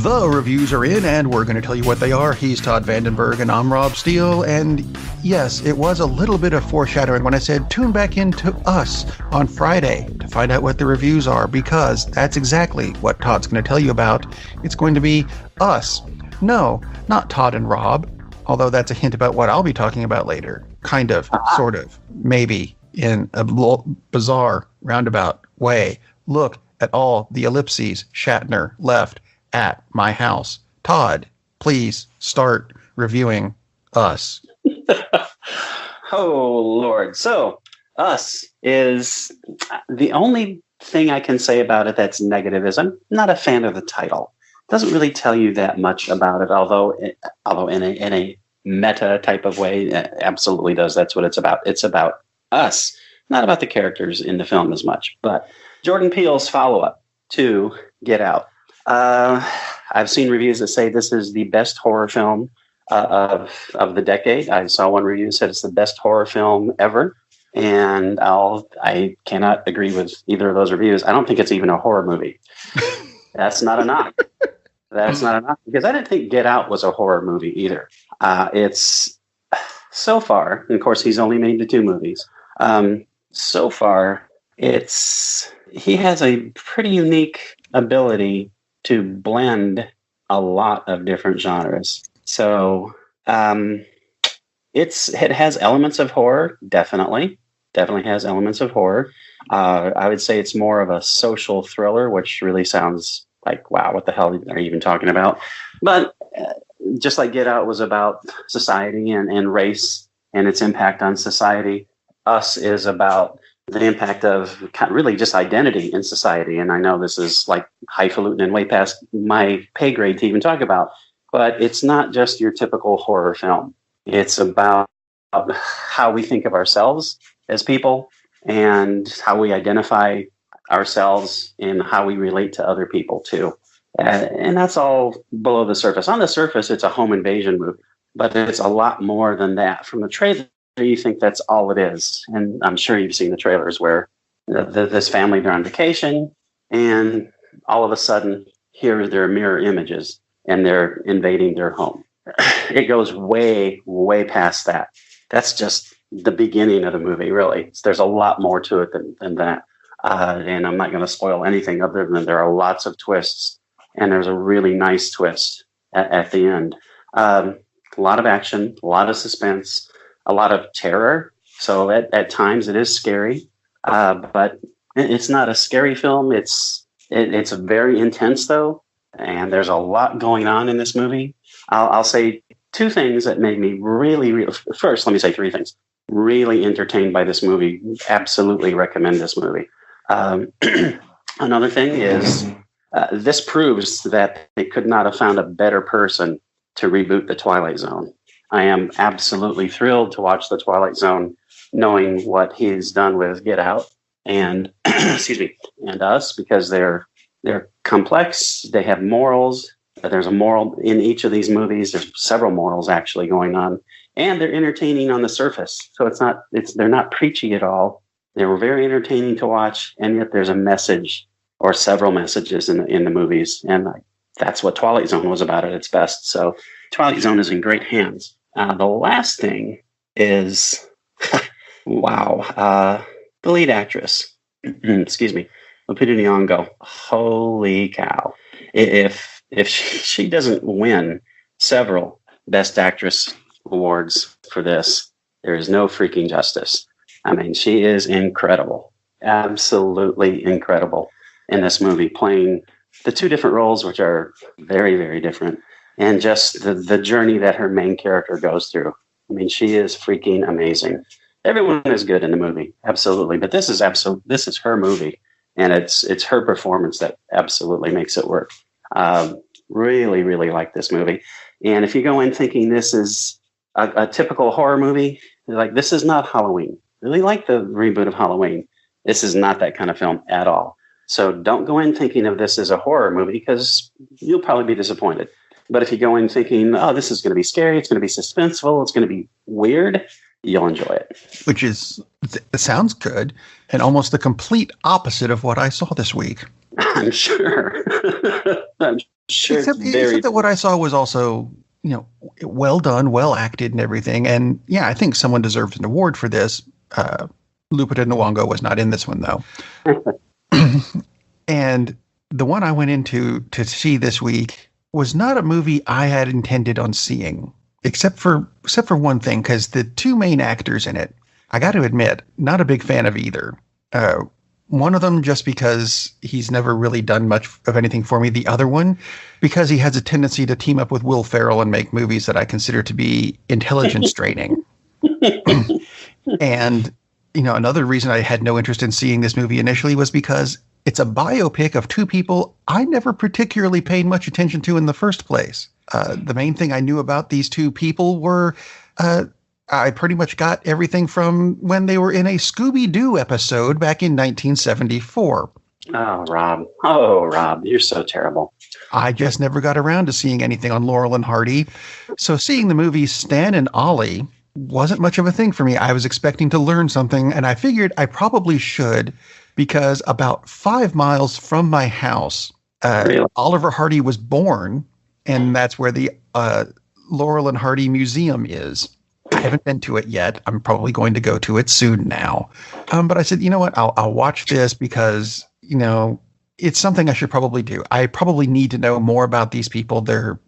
The reviews are in, and we're going to tell you what they are. He's Todd Vandenberg, and I'm Rob Steele. And yes, it was a little bit of foreshadowing when I said tune back into us on Friday to find out what the reviews are, because that's exactly what Todd's going to tell you about. It's going to be us. No, not Todd and Rob, although that's a hint about what I'll be talking about later. Kind of, sort of, maybe, in a bizarre, roundabout way. Look at all the ellipses Shatner left at my house. Todd, please start reviewing us. Oh, Lord. So, Us is the only thing I can say about it that's negative is I'm not a fan of the title. It doesn't really tell you that much about it, although in a meta type of way, it absolutely does. That's what it's about. It's about us, not about the characters in the film as much. But Jordan Peele's follow-up to Get Out. I've seen reviews that say this is the best horror film of the decade. I saw one review that said it's the best horror film ever, and I cannot agree with either of those reviews. I don't think it's even a horror movie. That's not a knock. That's not a knock, because I didn't think Get Out was a horror movie either. It's so far, and of course he's only made the two movies. So far, he has a pretty unique ability to blend a lot of different genres. So it has elements of horror, definitely has elements of horror. I would say it's more of a social thriller, which really sounds like, wow, what the hell are you even talking about? But just like Get Out was about society and race and its impact on society, Us is about the impact of really just identity in society. And I know this is like highfalutin and way past my pay grade to even talk about, but it's not just your typical horror film. It's about how we think of ourselves as people and how we identify ourselves and how we relate to other people too. And that's all below the surface. On the surface, it's a home invasion movie, but it's a lot more than that. From the trailer, you think that's all it is. And I'm sure you've seen the trailers where this family, they're on vacation, and all of a sudden, here are their mirror images, and they're invading their home. It goes way, way past that. That's just the beginning of the movie, really. There's a lot more to it than that. And I'm not going to spoil anything other than there are lots of twists, and there's a really nice twist at the end. A lot of action, a lot of suspense, a lot of terror. So at times it is scary, but it's not a scary film. It's very intense though, and there's a lot going on in this movie. I'll say two things that made me really, first, let me say three things. Really entertained by this movie. Absolutely recommend this movie. Another thing is this proves that they could not have found a better person to reboot The Twilight Zone. I am absolutely thrilled to watch The Twilight Zone, knowing what he's done with Get Out and and Us, because they're complex. They have morals. There's a moral in each of these movies. There's several morals actually going on, and they're entertaining on the surface. So they're not preachy at all. They were very entertaining to watch, and yet there's a message or several messages in the movies, and that's what Twilight Zone was about at its best. So Twilight Zone is in great hands. The last thing is, wow, the lead actress, excuse me, Lupita Nyong'o. Holy cow! If she doesn't win several Best Actress awards for this, there is no freaking justice. I mean, she is incredible, absolutely incredible in this movie, playing the two different roles, which are very, very different. And just the journey that her main character goes through. I mean, she is freaking amazing. Everyone is good in the movie, absolutely. But this is her movie, and it's her performance that absolutely makes it work. Really, really like this movie. And if you go in thinking this is a typical horror movie, like, this is not Halloween. Really like the reboot of Halloween. This is not that kind of film at all. So don't go in thinking of this as a horror movie, because you'll probably be disappointed. But if you go in thinking, oh, this is going to be scary, it's going to be suspenseful, it's going to be weird, you'll enjoy it. Which sounds good, and almost the complete opposite of what I saw this week. I'm sure. I'm Sure, it's Except that what I saw was also, well done, well acted and everything. And yeah, I think someone deserves an award for this. Lupita Nyong'o was not in this one, though. And the one I went into to see this week was not a movie I had intended on seeing, except for one thing, because the two main actors in it, I got to admit, not a big fan of either. One of them just because he's never really done much of anything for me. The other one, because he has a tendency to team up with Will Ferrell and make movies that I consider to be intelligence draining. And, another reason I had no interest in seeing this movie initially was because it's a biopic of two people I never particularly paid much attention to in the first place. The main thing I knew about these two people were I pretty much got everything from when they were in a Scooby-Doo episode back in 1974. Oh, Rob, you're so terrible. I just never got around to seeing anything on Laurel and Hardy. So seeing the movie Stan and Ollie wasn't much of a thing for me. I was expecting to learn something, and I figured I probably should, because about 5 miles from my house, really? Oliver Hardy was born, and that's where the Laurel and Hardy Museum is. I haven't been to it yet. I'm probably going to go to it soon now. But I said, you know what? I'll watch this because, it's something I should probably do. I probably need to know more about these people. They're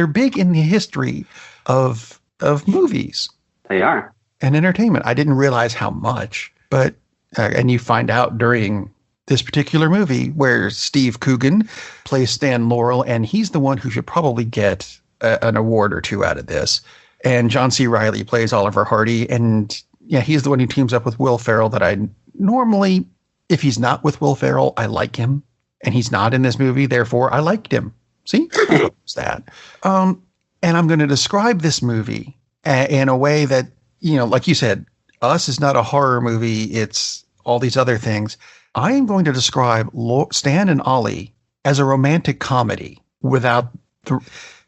big in the history of movies. They are. And entertainment. I didn't realize how much, but and you find out during this particular movie where Steve Coogan plays Stan Laurel, and he's the one who should probably get an award or two out of this. And John C. Reilly plays Oliver Hardy, and yeah, he's the one who teams up with Will Ferrell that I normally, if he's not with Will Ferrell, I like him, and he's not in this movie, therefore I liked him. See? It's that. And I'm going to describe this movie in a way that, like you said, Us is not a horror movie, it's all these other things. I am going to describe Stan and Ollie as a romantic comedy without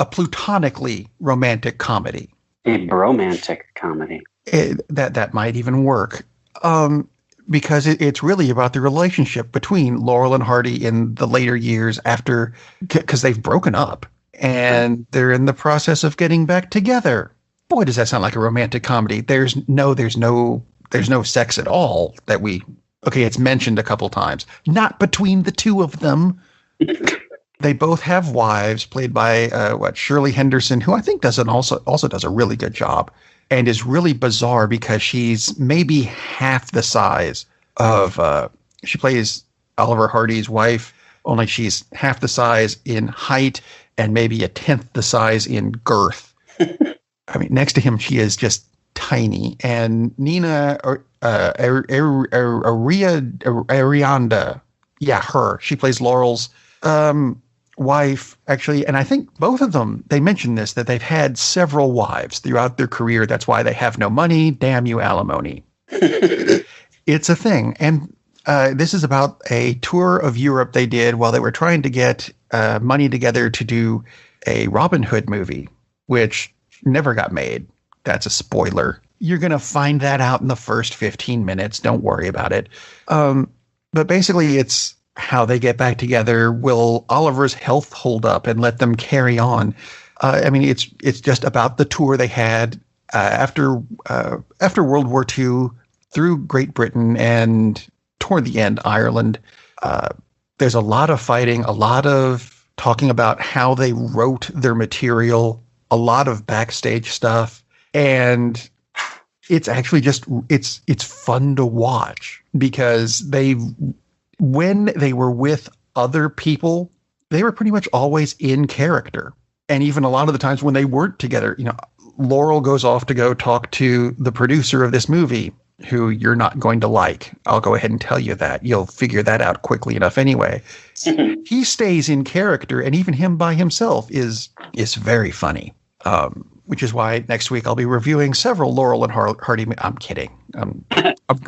a platonically romantic comedy. A bromantic comedy. That might even work. Because it's really about the relationship between Laurel and Hardy in the later years after, because they've broken up and they're in the process of getting back together. Boy, does that sound like a romantic comedy. There's no sex at all it's mentioned a couple times. Not between the two of them. They both have wives played by Shirley Henderson, who I think also does a really good job, and is really bizarre because she's maybe half the size of she plays Oliver Hardy's wife, only she's half the size in height and maybe a tenth the size in girth. I mean, next to him, she is just tiny. And Nina Arianda, her. She plays Laurel's wife, actually. And I think both of them, they mentioned this, that they've had several wives throughout their career. That's why they have no money. Damn you, alimony. It's a thing. And this is about a tour of Europe they did while they were trying to get money together to do a Robin Hood movie, which never got made. That's a spoiler. You're going to find that out in the first 15 minutes. Don't worry about it. But basically, it's how they get back together. Will Oliver's health hold up and let them carry on? I mean, it's just about the tour they had after World War II through Great Britain and toward the end, Ireland. There's a lot of fighting, a lot of talking about how they wrote their material, a lot of backstage stuff. And it's actually just, it's fun to watch because when they were with other people, they were pretty much always in character. And even a lot of the times when they weren't together, Laurel goes off to go talk to the producer of this movie, who you're not going to like. I'll go ahead and tell you that. You'll figure that out quickly enough anyway. He stays in character, and even him by himself is very funny. Which is why next week I'll be reviewing several Laurel and Hardy. I'm kidding. I'm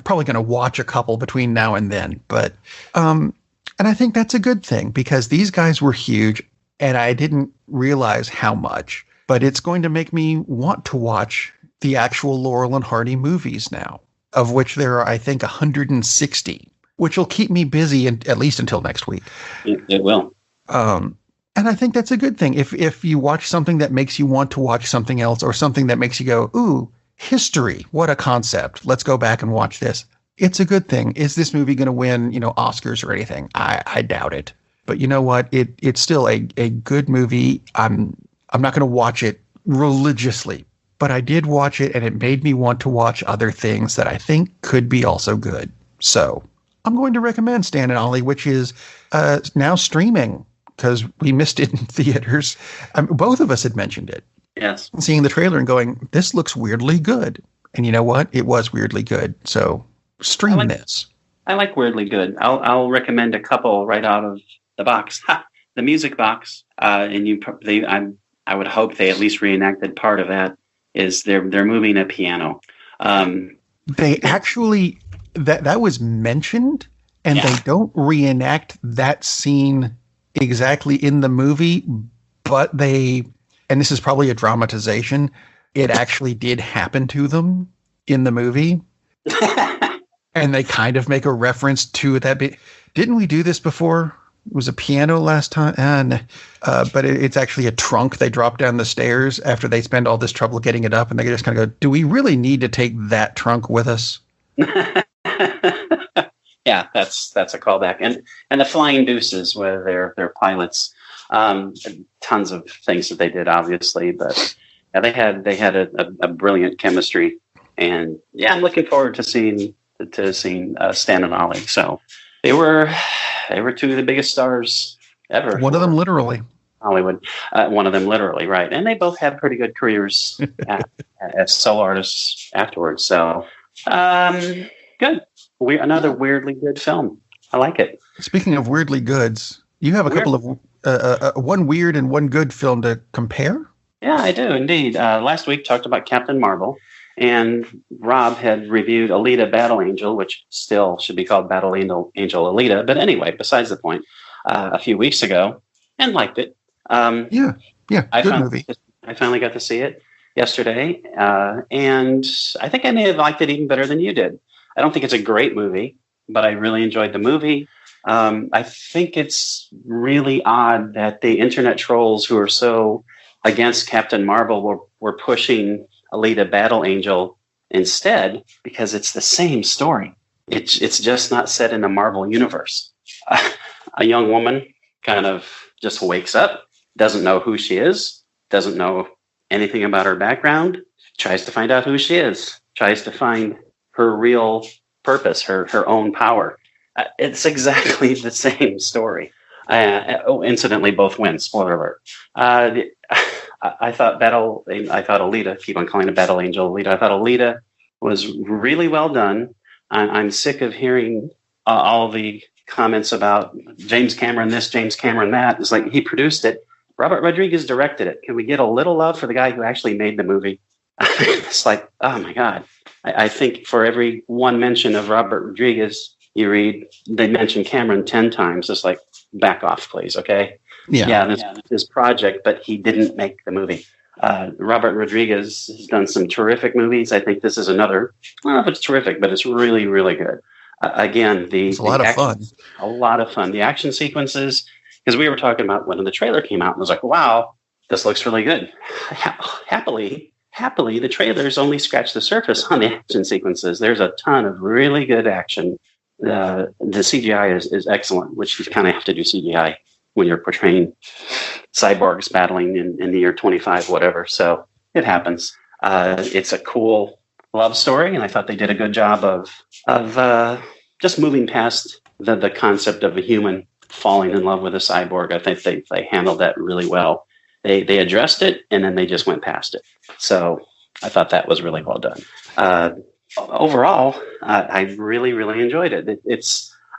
probably going to watch a couple between now and then. But and I think that's a good thing because these guys were huge, and I didn't realize how much. But it's going to make me want to watch the actual Laurel and Hardy movies now, of which there are, I think, 160, which will keep me busy at least until next week. It will. And I think that's a good thing. If you watch something that makes you want to watch something else, or something that makes you go, ooh, history, what a concept. Let's go back and watch this. It's a good thing. Is this movie going to win, Oscars or anything? I doubt it. But you know what? It's still a good movie. I'm not going to watch it religiously, but I did watch it, and it made me want to watch other things that I think could be also good. So I'm going to recommend Stan and Ollie, which is now streaming, because we missed it in theaters. Both of us had mentioned it. Yes. Seeing the trailer and going, this looks weirdly good. And you know what? It was weirdly good. So stream this. I like weirdly good. I'll recommend a couple right out of the box. The music box. And I would hope they at least reenacted part of that. Is they're moving a piano. They actually that was mentioned, and they don't reenact that scene exactly in the movie, but and this is probably a dramatization, it actually did happen to them in the movie. And they kind of make a reference to that bit. Didn't we do this before? It was a piano last time, but it's actually a trunk. They drop down the stairs after they spend all this trouble getting it up, and they just kind of go, do we really need to take that trunk with us? Yeah, that's a callback. And the Flying Deuces, where they're pilots. Tons of things that they did, obviously, but they had a brilliant chemistry. And I'm looking forward to seeing Stan and Ollie. So they were two of the biggest stars ever. One of them literally. Hollywood. One of them literally, right. And they both had pretty good careers as solo artists afterwards. So good. Another weirdly good film. I like it. Speaking of weirdly goods, you have a couple of one weird and one good film to compare? Yeah, I do indeed. Last week talked about Captain Marvel, and Rob had reviewed Alita Battle Angel, which still should be called Battle Angel Alita. But anyway, besides the point, a few weeks ago, and liked it. Good movie. I finally got to see it yesterday, and I think I may have liked it even better than you did. I don't think it's a great movie, but I really enjoyed the movie. I think it's really odd that the internet trolls who are so against Captain Marvel were pushing Alita Battle Angel instead, because it's the same story. It's just not set in the Marvel universe. A young woman kind of just wakes up, doesn't know who she is, doesn't know anything about her background, tries to find out who she is, tries to find her real purpose, her own power. It's exactly the same story. Incidentally, both win. Spoiler alert. I thought Alita, keep on calling it Battle Angel Alita. I thought Alita was really well done. I'm sick of hearing all the comments about James Cameron this, James Cameron that. It's like, he produced it. Robert Rodriguez directed it. Can we get a little love for the guy who actually made the movie? It's like, oh my God. I think for every one mention of Robert Rodriguez, you read, they mention Cameron 10 times. It's like, back off, please, okay? This is his project, but he didn't make the movie. Robert Rodriguez has done some terrific movies. I think this is another. I don't know if it's terrific, but it's really, really good. Again, it's a lot of fun. A lot of fun. The action sequences, because we were talking about when the trailer came out, and I was like, wow, this looks really good. Happily, the trailers only scratch the surface on the action sequences. There's a ton of really good action. The CGI is excellent, which you kind of have to do CGI when you're portraying cyborgs battling in the year 25, whatever. So it happens. It's a cool love story, and I thought they did a good job of just moving past the concept of a human falling in love with a cyborg. I think they handled that really well. They addressed it, and then they just went past it. So I thought that was really well done. Overall, I really, really enjoyed it.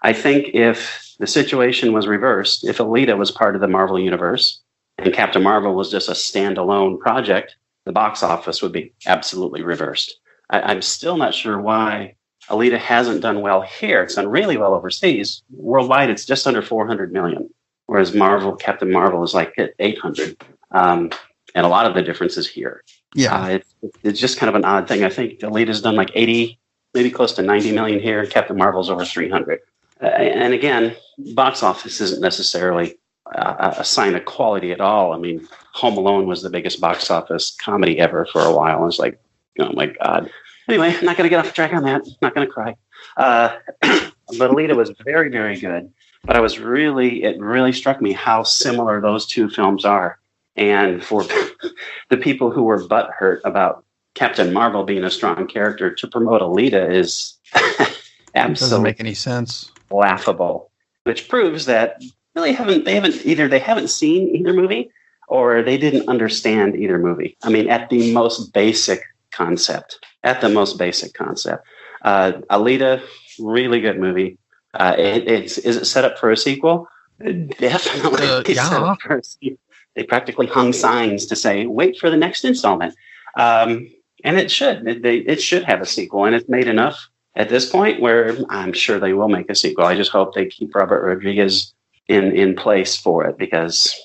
I think if the situation was reversed, if Alita was part of the Marvel universe and Captain Marvel was just a standalone project, the box office would be absolutely reversed. I'm still not sure why Alita hasn't done well here. It's done really well overseas. Worldwide, it's just under 400 million, whereas Captain Marvel is like at 800. And a lot of the difference is here. Yeah, it's just kind of an odd thing. I think Alita's done like 80, maybe close to 90 million here. Captain Marvel's over 300. And again, box office isn't necessarily a sign of quality at all. I mean, Home Alone was the biggest box office comedy ever for a while. And it's like, oh my God. Anyway, I'm not going to get off track on that. I'm not going to cry. But Alita was very, very good. But it really struck me how similar those two films are. And for the people who were butthurt about Captain Marvel being a strong character, to promote Alita is absolutely doesn't make any sense. Laughable, which proves that really they haven't seen either movie, or they didn't understand either movie. I mean, at the most basic concept. Alita, really good movie. Is it set up for a sequel? Definitely. Yeah. Set up for a sequel. They practically hung signs to say, "Wait for the next installment," and it should. It should have a sequel, and it's made enough at this point where I'm sure they will make a sequel. I just hope they keep Robert Rodriguez in place for it, because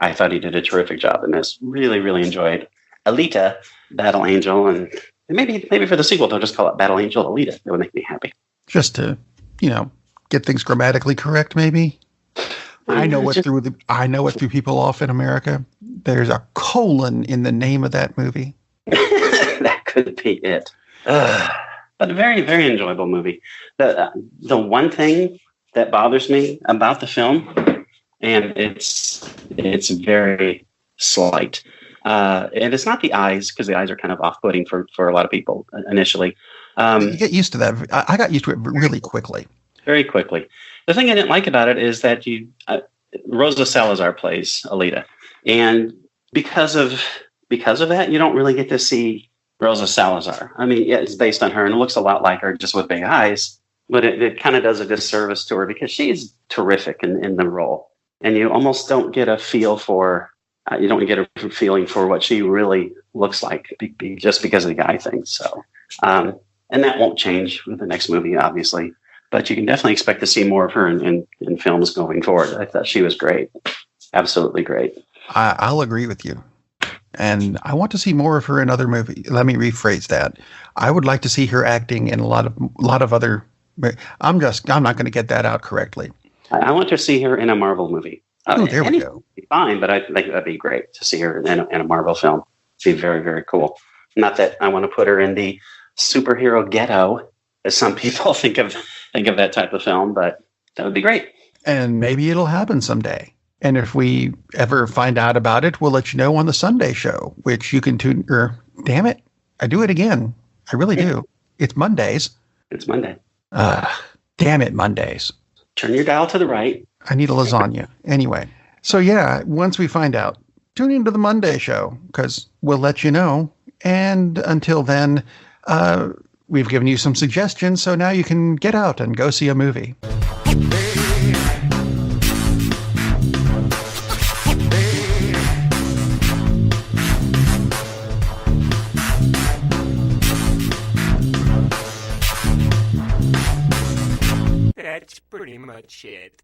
I thought he did a terrific job in this. Really, really enjoyed Alita, Battle Angel, and maybe for the sequel they'll just call it Battle Angel Alita. That would make me happy. Just to, get things grammatically correct, maybe. I know what threw people off in America. There's a colon in the name of that movie. That could be it. But a very, very enjoyable movie. The one thing that bothers me about the film, and it's very slight, and it's not the eyes, because the eyes are kind of off-putting for a lot of people initially. You get used to that. I got used to it really quickly. Very quickly. The thing I didn't like about it is that Rosa Salazar plays Alita, and because of that, you don't really get to see Rosa Salazar. I mean, yeah, it's based on her, and it looks a lot like her, just with big eyes. But it kind of does a disservice to her, because she's terrific in the role, and you almost don't get a feel for. You don't get a feeling for what she really looks like, just because of the guy thing. So, and that won't change with the next movie, obviously. But you can definitely expect to see more of her in films going forward. I thought she was great. Absolutely great. I'll agree with you. And I want to see more of her in other movies. Let me rephrase that. I would like to see her acting in a lot of other. I'm not going to get that out correctly. I want to see her in a Marvel movie. There we go. Be fine, but I think that'd be great to see her in a Marvel film. It'd be very, very cool. Not that I want to put her in the superhero ghetto, as some people think of that type of film, but that would be great. And maybe it'll happen someday. And if we ever find out about it, we'll let you know on the Sunday show, which you can tune. Damn it, I do it again. I really do. It's Mondays. It's Monday. Damn it, Mondays. Turn your dial to the right. I need a lasagna. Anyway, so yeah, once we find out, tune into the Monday show, because we'll let you know. And until then, we've given you some suggestions, so now you can get out and go see a movie. That's pretty much it.